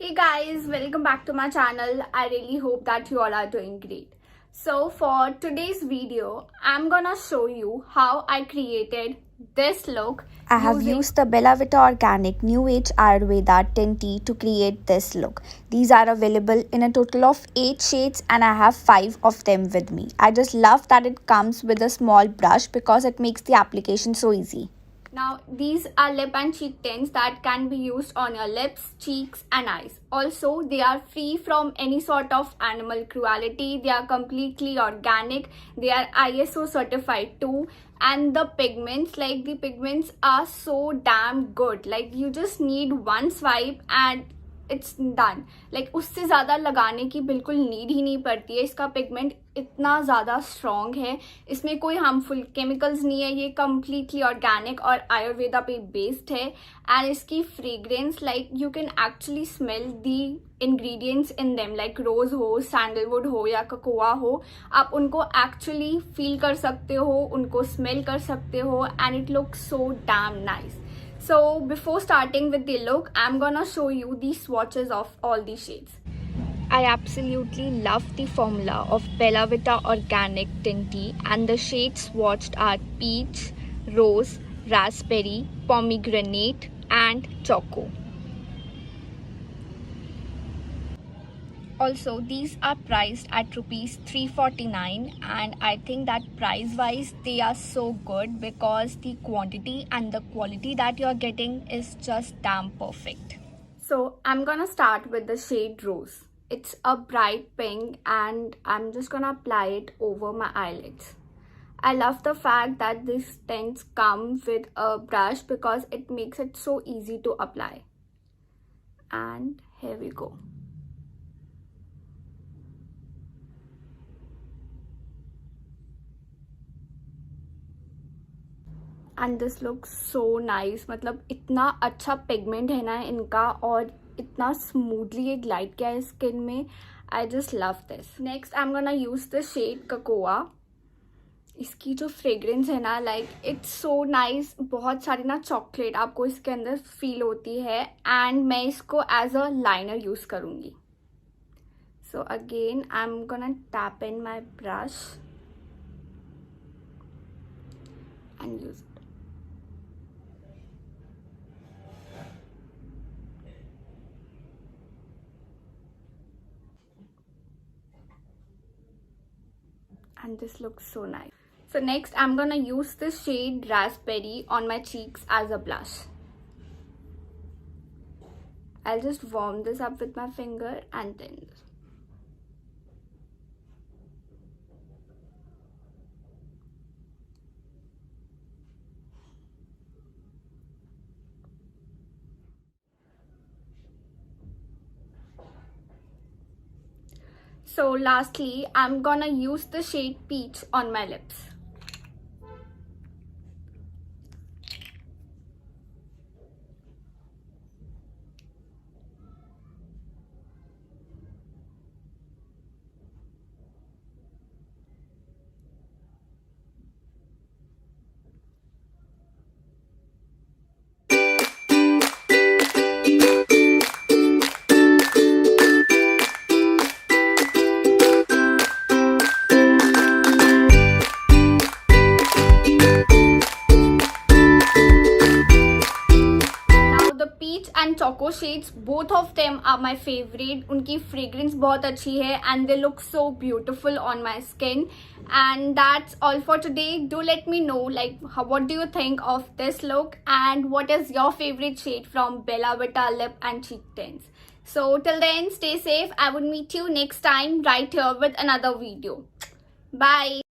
Hey guys, welcome back to my channel. I really hope that you all are doing great. So for today's video, I'm gonna show you how I created this look. I have used the Vita Organic New Age Ayurveda Tinty to create this look. These are available in a total of 8 shades and I have 5 of them with me. I just love that it comes with a small brush because it makes the application so easy. Now these are lip and cheek tints that can be used on your lips, cheeks and eyes. Also, they are free from any sort of animal cruelty. They are completely organic. They are ISO certified too. And the pigments are so damn good. Like you just need one swipe and it's done. Like उससे ज़्यादा लगाने की बिल्कुल need ही नहीं पड़ती है. इसका pigment इतना ज़्यादा स्ट्रॉन्ग है, इसमें कोई हार्मफुल केमिकल्स नहीं है, ये कम्प्लीटली ऑर्गेनिक और आयुर्वेदा पे बेस्ड है. एंड इसकी fragrance like you can actually smell the ingredients in them, like rose हो, सैंडलवुड हो या कोकोआ हो, आप उनको एक्चुअली फील कर सकते हो, उनको स्मेल कर सकते हो and it looks so damn nice. So before starting with the look, I'm gonna show you the swatches of all the shades. I absolutely love the formula of Vita Organic Tinty and the shades swatched are peach, rose, raspberry, pomegranate and choco. Also, these are priced at rupees 349 and I think that price wise they are so good because the quantity and the quality that you're getting is just damn perfect. So I'm gonna start with the shade Rose. It's a bright pink and I'm just gonna apply it over my eyelids. I love the fact that these tints come with a brush because it makes it so easy to apply. And here we go. And this look so nice. मतलब इतना अच्छा pigment है ना इनका और इतना smoothly ये glide किया है स्किन में. I just love this. Next I am gonna use the shade cocoa. इसकी जो फ्रेग्रेंस है ना लाइक इट्स सो नाइस. बहुत सारी ना चॉकलेट आपको इसके अंदर फील होती है एंड मैं इसको एज अ लाइनर यूज करूँगी. So again I am gonna tap in my brush and use it. And this looks so nice. So next I'm gonna use the shade Raspberry on my cheeks as a blush. I'll just warm this up with my finger and then so lastly, I'm gonna use the shade Peach on my lips. And choco shades, both of them are my favorite. उनकी fragrance बहुत अच्छी है and they look so beautiful on my skin. And that's all for today. Do let me know like what do you think of this look and what is your favorite shade from Bella Vita lip and cheek tints. So till then, stay safe. I would meet you next time right here with another video. Bye.